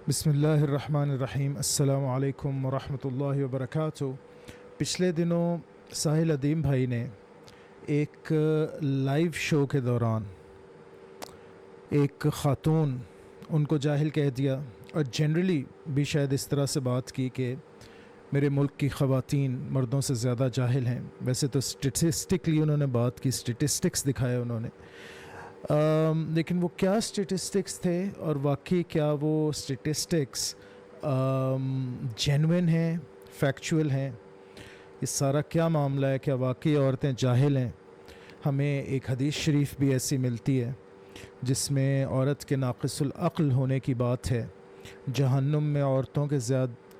بسم اللہ الرحمن الرحیم۔ السلام علیکم ورحمۃ اللہ وبرکاتہ۔ پچھلے دنوں ساحل ادیم بھائی نے ایک لائیو شو کے دوران ایک خاتون ان کو جاہل کہہ دیا، اور جنرلی بھی شاید اس طرح سے بات کی کہ میرے ملک کی خواتین مردوں سے زیادہ جاہل ہیں۔ ویسے تو اسٹیٹسٹکلی انہوں نے بات کی، اسٹیٹسٹکس دکھائے انہوں نے، لیکن وہ کیا اسٹیٹسٹکس تھے اور واقعی کیا وہ اسٹیٹسٹکس جینوئن ہیں، فیکچول ہیں؟ یہ سارا کیا معاملہ ہے؟ کیا واقعی عورتیں جاہل ہیں؟ ہمیں ایک حدیث شریف بھی ایسی ملتی ہے جس میں عورت کے ناقص العقل ہونے کی بات ہے، جہنم میں عورتوں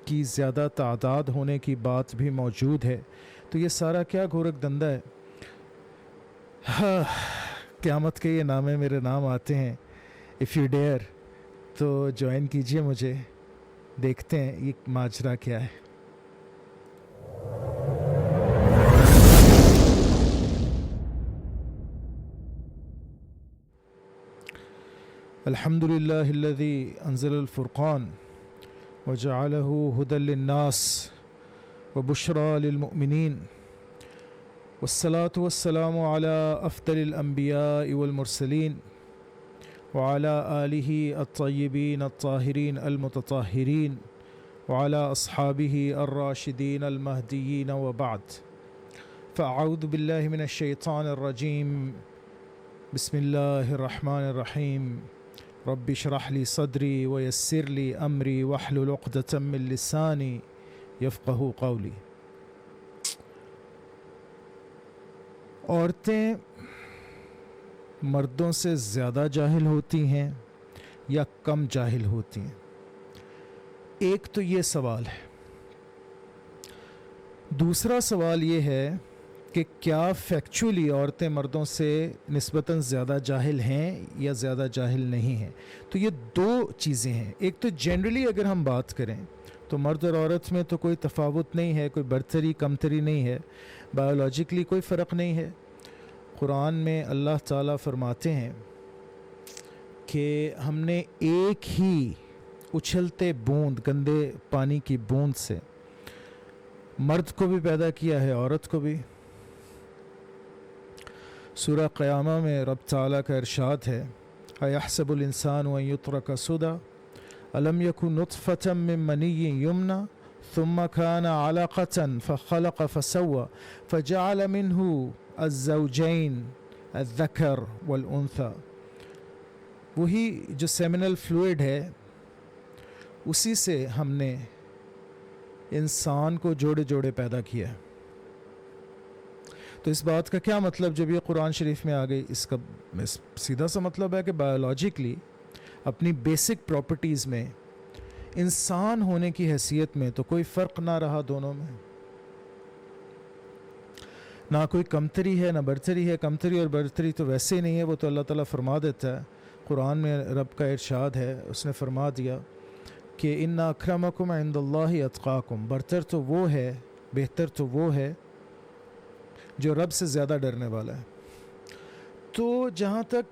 کی زیادہ تعداد ہونے کی بات بھی موجود ہے۔ تو یہ سارا کیا گورکھ دندہ ہے؟ قیامت کے یہ نامے میرے نام آتے ہیں، اف یو ڈیئر تو جوائن کیجئے مجھے، دیکھتے ہیں یہ ماجرا کیا ہے۔ الحمد للہ الذی انزل الفرقان وجعلہ ہدی للناس وبشرى للمؤمنین، والصلاة والسلام على افضل الانبیاء والمرسلین وعلى آلہ الطیبین الطاہرین المتطہرین وعلى اصحابہ الراشدین المہدیین، وبعد، فاعوذ باللہ من الشیطان الرجیم، بسم اللہ الرحمن الرحیم، رب اشرح لی صدری ویسر لی امری واحلل عقدۃ من لسانی یفقہوا قولی۔ عورتیں مردوں سے زیادہ جاہل ہوتی ہیں یا کم جاہل ہوتی ہیں؟ ایک تو یہ سوال ہے۔ دوسرا سوال یہ ہے کہ کیا فیکچولی عورتیں مردوں سے نسبتاً زیادہ جاہل ہیں یا زیادہ جاہل نہیں ہیں؟ تو یہ دو چیزیں ہیں۔ ایک تو جنرلی اگر ہم بات کریں تو مرد اور عورت میں تو کوئی تفاوت نہیں ہے، کوئی برتری کمتری نہیں ہے، بایولوجیکلی کوئی فرق نہیں ہے۔ قرآن میں اللہ تعالیٰ فرماتے ہیں کہ ہم نے ایک ہی اچھلتے بوند، گندے پانی کی بوند سے مرد کو بھی پیدا کیا ہے، عورت کو بھی۔ سورہ قیامہ میں رب تعالیٰ کا ارشاد ہے، اَيَحْسَبُ الْإِنسَانُ أَن يُتْرَكَ سُدًى أَلَمْ يَكُن نُطْفَةً مِّن مَّنِيٍّ يُمْنَىٰ ثُمَّ كَانَ عَلَقَةً فَخَلَقَ فَسَوَّىٰ فَجَعَلَ مِنْهُ الزَّوْجَيْنِ الذَّكَرَ وَالْأُنثَىٰ۔ وہی جو سیمنل فلوئڈ ہے، اسی سے ہم نے انسان کو جوڑے جوڑے پیدا کیا ہے۔ تو اس بات کا کیا مطلب جب یہ قرآن شریف میں آ گئی؟ اس کا سیدھا سا مطلب ہے کہ بایولوجیکلی اپنی بیسک پراپرٹیز میں انسان ہونے کی حیثیت میں تو کوئی فرق نہ رہا دونوں میں، نہ کوئی کمتری ہے نہ برتری ہے۔ کمتری اور برتری تو ویسے ہی نہیں ہے، وہ تو اللہ تعالیٰ فرما دیتا ہے۔ قرآن میں رب کا ارشاد ہے، اس نے فرما دیا کہ ان اکرمکم عند اللہ اتقاکم، برتر تو وہ ہے، بہتر تو وہ ہے جو رب سے زیادہ ڈرنے والا ہے۔ تو جہاں تک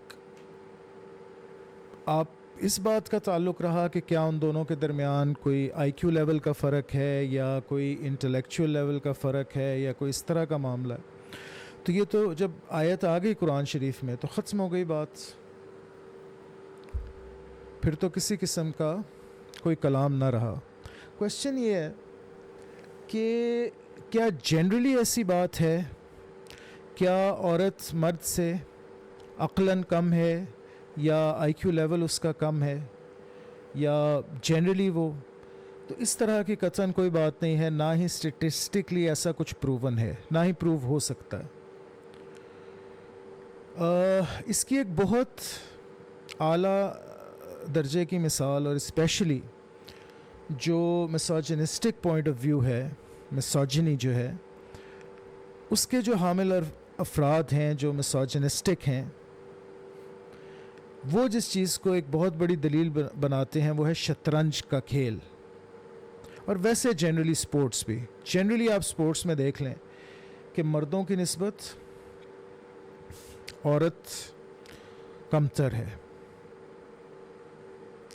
آپ اس بات کا تعلق رہا کہ کیا ان دونوں کے درمیان کوئی آئی کیو لیول کا فرق ہے یا کوئی انٹلیکچوئل لیول کا فرق ہے یا کوئی اس طرح کا معاملہ ہے، تو یہ تو جب آیت آ گئی قرآن شریف میں تو ختم ہو گئی بات، پھر تو کسی قسم کا کوئی کلام نہ رہا۔ کوشچن یہ ہے کہ کیا جنرلی ایسی بات ہے؟ کیا عورت مرد سے عقلاً کم ہے یا آئی کیو لیول اس کا کم ہے یا جنرلی وہ؟ تو اس طرح کی قطعاً کوئی بات نہیں ہے، نہ ہی اسٹیٹسٹکلی ایسا کچھ پروون ہے، نہ ہی پروو ہو سکتا ہے۔ اس کی ایک بہت اعلیٰ درجے کی مثال، اور اسپیشلی جو مسوجنسٹک پوائنٹ آف ویو ہے، مسوجنی جو ہے، اس کے جو حامل افراد ہیں جو مسوجنسٹک ہیں، وہ جس چیز کو ایک بہت بڑی دلیل بناتے ہیں وہ ہے شطرنج کا کھیل، اور ویسے جنرلی سپورٹس بھی۔ جنرلی آپ سپورٹس میں دیکھ لیں کہ مردوں کی نسبت عورت کمتر ہے۔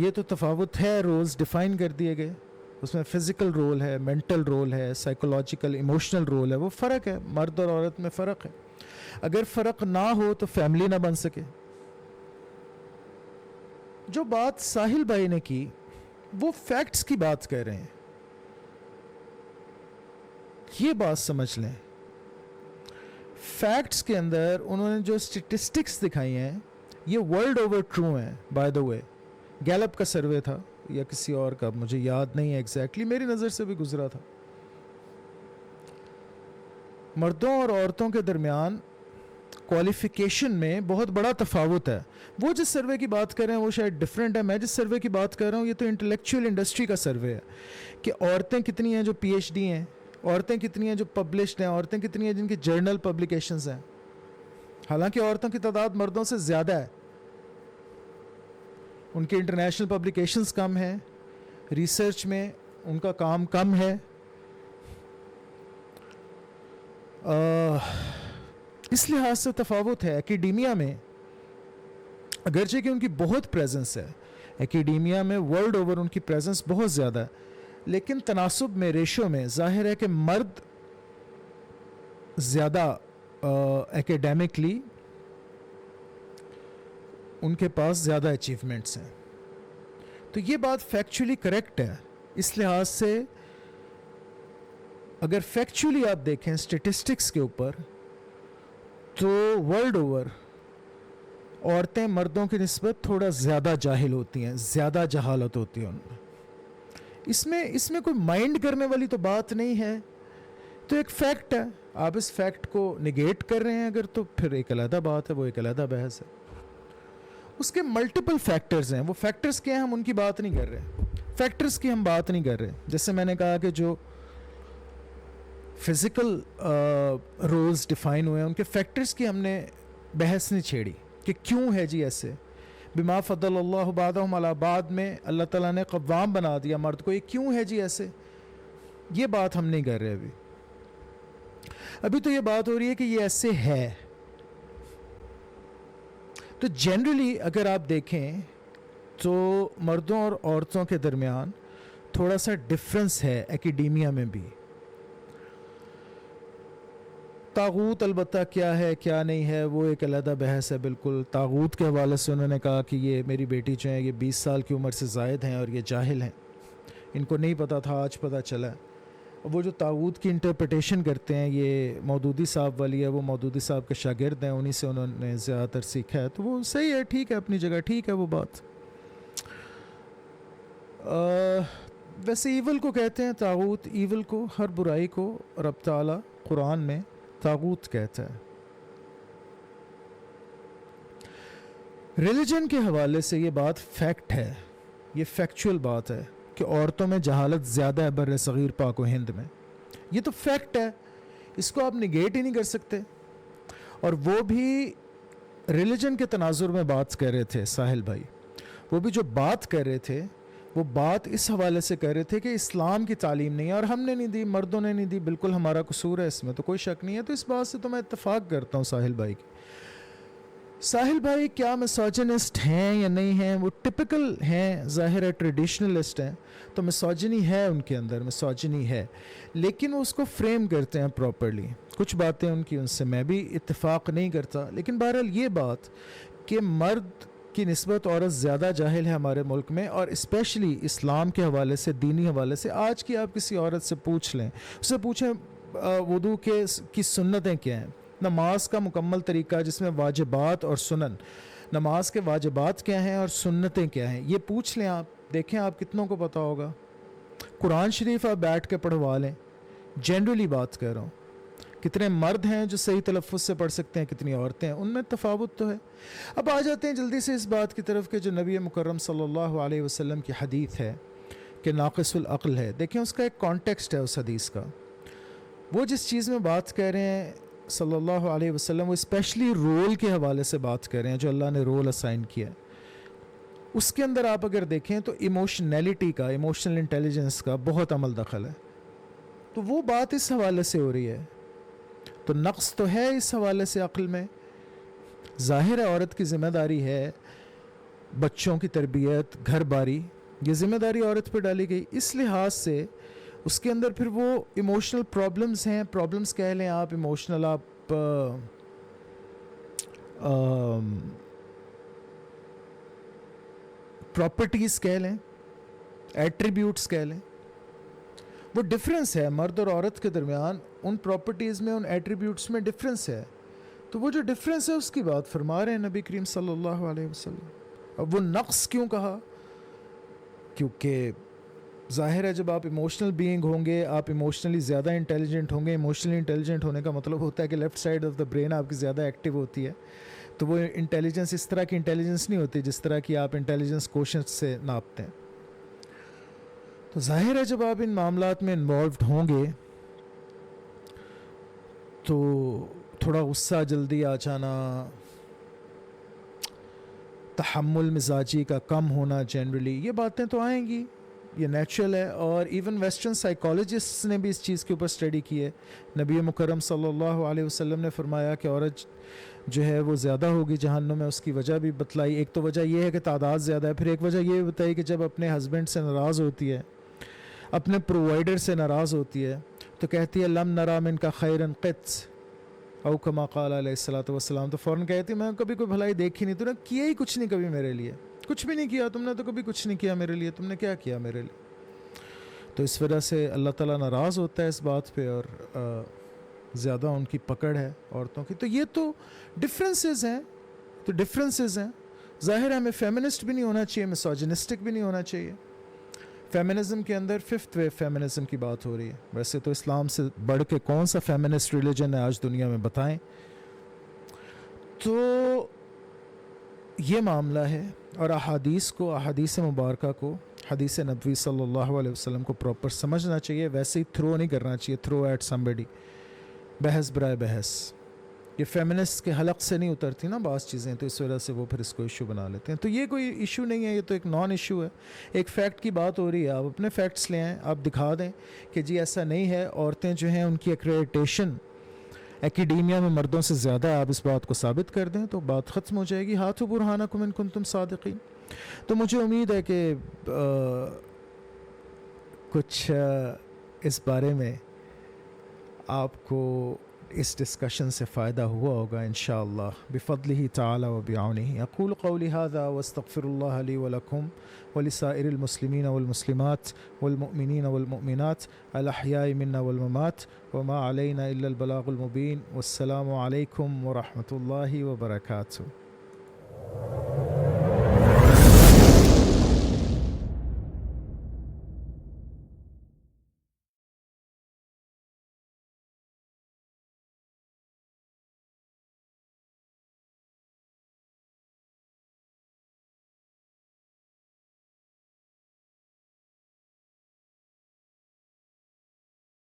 یہ تو تفاوت ہے، رولز ڈیفائن کر دیے گئے، اس میں فزیکل رول ہے، مینٹل رول ہے، سائیکولوجیکل ایموشنل رول ہے، وہ فرق ہے، مرد اور عورت میں فرق ہے. اگر فرق نہ ہو تو فیملی نہ بن سکے. جو بات ساحل بھائی نے کی وہ فیکٹس کی بات کر رہے ہیں، یہ بات سمجھ لیں. فیکٹس کے اندر انہوں نے جو اسٹیٹسٹکس دکھائی ہیں یہ ورلڈ اوور ٹرو ہیں. بائی دا وے گیلپ کا سروے تھا یا کسی اور کا، مجھے یاد نہیں ہے ایگزیکٹلی، میری نظر سے بھی گزرا تھا. مردوں اور عورتوں کے درمیان کوالیفیکیشن میں بہت بڑا تفاوت ہے. وہ جس سروے کی بات کر رہے ہیں وہ شاید ڈفرینٹ ہے. میں جس سروے کی بات کر رہا ہوں یہ تو انٹلیکچوئل انڈسٹری کا سروے ہے کہ عورتیں کتنی ہیں جو پی ایچ ڈی ہیں، عورتیں کتنی ہیں جو پبلشڈ ہیں، عورتیں کتنی ہیں جن کی جرنل پبلیکیشنز ہیں. حالانکہ عورتوں کی تعداد مردوں سے زیادہ ہے، ان کی انٹرنیشنل پبلیکیشنز کم ہیں، ریسرچ میں ان کا کام کم ہے. اس لحاظ سے تفاوت ہے. ایکیڈیمیا میں اگرچہ کہ ان کی بہت پریزنس ہے، ایکیڈیمیا میں ورلڈ اوور ان کی پریزنس بہت زیادہ ہے، لیکن تناسب میں، ریشو میں ظاہر ہے کہ مرد زیادہ ایکیڈیمکلی ان کے پاس زیادہ اچیومنٹس ہیں. تو یہ بات فیکچولی کریکٹ ہے. اس لحاظ سے اگر فیکچولی آپ دیکھیں اسٹیٹسٹکس کے اوپر تو ورلڈ اوور عورتیں مردوں کی نسبت تھوڑا زیادہ جاہل ہوتی ہیں، زیادہ جہالت ہوتی ہے ان میں. اس میں کوئی مائنڈ کرنے والی تو بات نہیں ہے، تو ایک فیکٹ ہے. آپ اس فیکٹ کو نگیٹ کر رہے ہیں اگر، تو پھر ایک علیحدہ بات ہے، وہ ایک علیحدہ بحث ہے. اس کے ملٹیپل فیکٹرز ہیں. وہ فیکٹرز کیا ہیں ہم ان کی بات نہیں کر رہے، فیکٹرز کی ہم بات نہیں کر رہے. جیسے میں نے کہا کہ جو فزیکل رولز ڈیفائن ہوئے ہیں ان کے فیکٹرز کی ہم نے بحث نہیں چھیڑی کہ کیوں ہے جی ایسے. بما فضل اللہ بعضهم علی بعض میں اللہ تعالیٰ نے قوام بنا دیا مرد کو، یہ کیوں ہے جی ایسے، یہ بات ہم نہیں کر رہے. ابھی تو یہ بات ہو رہی ہے کہ یہ ایسے ہے. تو جنرلی اگر آپ دیکھیں تو مردوں اور عورتوں کے درمیان تھوڑا سا ڈفرنس ہے ایکیڈیمیا میں بھی. طاغوت البتہ کیا ہے کیا نہیں ہے وہ ایک علیحدہ بحث ہے. بالکل طاغوت کے حوالے سے انہوں نے کہا کہ یہ میری بیٹی جو ہیں یہ 20 سال کی عمر سے زائد ہیں اور یہ جاہل ہیں، ان کو نہیں پتہ تھا، آج پتہ چلا. وہ جو طاغوت کی انٹرپریٹیشن کرتے ہیں یہ مودودی صاحب والی ہے، وہ مودودی صاحب کے شاگرد ہیں، انہی سے انہوں نے زیادہ تر سیکھا ہے. تو وہ صحیح ہے، ٹھیک ہے، اپنی جگہ ٹھیک ہے وہ بات. ویسے ایول کو کہتے ہیں طاغوت، ایول کو، ہر برائی کو رب تعالیٰ قرآن میں طاغوت کہتا ہے. ریلیجن کے حوالے سے یہ بات فیکٹ ہے، یہ فیکچول بات ہے کہ عورتوں میں جہالت زیادہ ہے بر صغیر پاک و ہند میں. یہ تو فیکٹ ہے، اس کو آپ نگیٹ ہی نہیں کر سکتے. اور وہ بھی ریلیجن کے تناظر میں بات کر رہے تھے ساحل بھائی. وہ بھی جو بات کر رہے تھے وہ بات اس حوالے سے کر رہے تھے کہ اسلام کی تعلیم نہیں ہے اور ہم نے نہیں دی، مردوں نے نہیں دی، بالکل ہمارا قصور ہے، اس میں تو کوئی شک نہیں ہے. تو اس بات سے تو میں اتفاق کرتا ہوں ساحل بھائی کی. ساحل بھائی کیا مسوجنسٹ ہیں یا نہیں ہیں؟ وہ ٹپکل ہیں، ظاہر ہے ٹریڈیشنلسٹ ہیں، تو مسوجنی ہے ان کے اندر، مسوجنی ہے، لیکن وہ اس کو فریم کرتے ہیں پراپرلی. کچھ باتیں ان کی، ان سے میں بھی اتفاق نہیں کرتا، لیکن بہرحال یہ بات کہ مرد کی نسبت عورت زیادہ جاہل ہے ہمارے ملک میں، اور اسپیشلی اسلام کے حوالے سے، دینی حوالے سے. آج کی آپ کسی عورت سے پوچھ لیں، اس سے پوچھیں وضو کی سنتیں کیا ہیں، نماز کا مکمل طریقہ جس میں واجبات اور سنن، نماز کے واجبات کیا ہیں اور سنتیں کیا ہیں، یہ پوچھ لیں آپ، دیکھیں آپ کتنوں کو پتہ ہوگا. قرآن شریف آپ بیٹھ کے پڑھوا لیں، جنرلی بات کر رہا ہوں. کتنے مرد ہیں جو صحیح تلفظ سے پڑھ سکتے ہیں، کتنی عورتیں ہیں، ان میں تفاوت تو ہے. اب آ جاتے ہیں جلدی سے اس بات کی طرف کہ جو نبی مکرم صلی اللہ علیہ وسلم کی حدیث ہے کہ ناقص العقل ہے. دیکھیں اس کا ایک کانٹیکسٹ ہے اس حدیث کا. وہ جس چیز میں بات کر رہے ہیں صلی اللہ علیہ وسلم، وہ اسپیشلی رول کے حوالے سے بات کر رہے ہیں، جو اللہ نے رول اسائن کیا ہے. اس کے اندر آپ اگر دیکھیں تو ایموشنیلٹی کا، ایموشنل انٹیلیجنس کا بہت عمل دخل ہے. تو وہ بات اس حوالے سے ہو رہی ہے. تو نقص تو ہے اس حوالے سے عقل میں. ظاہر ہے عورت کی ذمہ داری ہے بچوں کی تربیت، گھر باری، یہ ذمہ داری عورت پہ ڈالی گئی. اس لحاظ سے اس کے اندر پھر وہ ایموشنل پرابلمس ہیں، پرابلمس کہہ لیں آپ، ایموشنل آپ پراپرٹیز کہہ لیں، ایٹریبیوٹس کہہ لیں. وہ ڈفرینس ہے مرد اور عورت کے درمیان، ان پراپرٹیز میں، ان ایٹریبیوٹس میں ڈفرینس ہے. تو وہ جو ڈفرینس ہے اس کی بات فرما رہے ہیں نبی کریم صلی اللہ علیہ وسلم. اب وہ نقص کیوں کہا؟ کیونکہ ظاہر ہے جب آپ ایموشنل بینگ ہوں گے، آپ ایموشنلی زیادہ انٹیلیجنٹ ہوں گے. ایموشنلی انٹیلیجنٹ ہونے کا مطلب ہوتا ہے کہ left side of the brain آپ کی زیادہ ایکٹیو ہوتی ہے. تو وہ انٹیلیجنس اس طرح کی انٹیلیجنس نہیں ہوتی جس طرح کی آپ انٹیلیجنس کوشنٹ سے ناپتے ہیں. تو ظاہر ہے جب آپ ان معاملات میں انوالوڈ ہوں گے تو تھوڑا غصہ جلدی آ جانا، تحمل مزاجی کا کم ہونا، جنرلی یہ باتیں تو آئیں گی، یہ نیچرل ہے. اور ایون ویسٹرن سائیکالوجسٹ نے بھی اس چیز کے اوپر اسٹڈی کی ہے. نبی مکرم صلی اللہ علیہ وسلم نے فرمایا کہ عورت جو ہے وہ زیادہ ہوگی جہنم میں. اس کی وجہ بھی بتلائی. ایک تو وجہ یہ ہے کہ تعداد زیادہ ہے، پھر ایک وجہ یہ بتائی کہ جب اپنے ہسبینڈ سے ناراض ہوتی ہے، اپنے پرووائڈر سے ناراض ہوتی ہے، تو کہتی ہے لم نرا من کا خیرن قط، او کما قال علیہ الصلوۃ والسلام. تو فوراً کہتی میں کبھی کوئی بھلائی دیکھی نہیں، تو نے کیا ہی کچھ نہیں کبھی میرے لیے، کچھ بھی نہیں کیا تم نے، تو کبھی کچھ نہیں کیا میرے لیے، تم نے کیا کیا میرے لیے. تو اس وجہ سے اللہ تعالیٰ ناراض ہوتا ہے اس بات پہ، اور زیادہ ان کی پکڑ ہے عورتوں کی. تو یہ تو ڈفرینسز ہیں، تو ڈفرینسز ہیں. ظاہر ہے ہمیں فیمنسٹ بھی نہیں ہونا چاہیے، مسوجنسٹک بھی نہیں ہونا چاہیے. فیمنزم کے اندر ففتھ ویو فیمنزم کی بات ہو رہی ہے. ویسے تو اسلام سے بڑھ کے کون سا فیمنسٹ ریلیجن ہے آج دنیا میں، بتائیں. تو یہ معاملہ ہے. اور احادیث مبارکہ کو، حدیث نبوی صلی اللہ علیہ وسلم کو پراپر سمجھنا چاہیے. ویسے ہی تھرو نہیں کرنا چاہیے، تھرو ایٹ سمبڈی، بحث برائے بحث. یہ فیمنسٹ کے حلق سے نہیں اترتی نا بعض چیزیں، تو اس وجہ سے وہ پھر اس کو ایشو بنا لیتے ہیں. تو یہ کوئی ایشو نہیں ہے، یہ تو ایک نان ایشو ہے. ایک فیکٹ کی بات ہو رہی ہے، آپ اپنے فیکٹس لے آئیں، آپ دکھا دیں کہ جی ایسا نہیں ہے. عورتیں جو ہیں ان کی ایکریڈیٹیشن ایکیڈیمیا میں مردوں سے زیادہ ہے، آپ اس بات کو ثابت کر دیں تو بات ختم ہو جائے گی. ہاتھو برہانکم ان کنتم صادقین. تو مجھے امید ہے کہ کچھ اس بارے میں آپ کو اس ڈسکشن سے فائدہ ہوا ہوگا انشاءاللہ بفضلہ تعالی و بعونہ. اقول قولی ھذا واستغفر اللہ لی ولکم ولسائر المسلمین والمسلمات والمؤمنین والمؤمنات الاحیاء منا والممات وما علینا الا البلاغ المبین. والسلام علیکم ورحمۃ اللہ وبرکاتہ.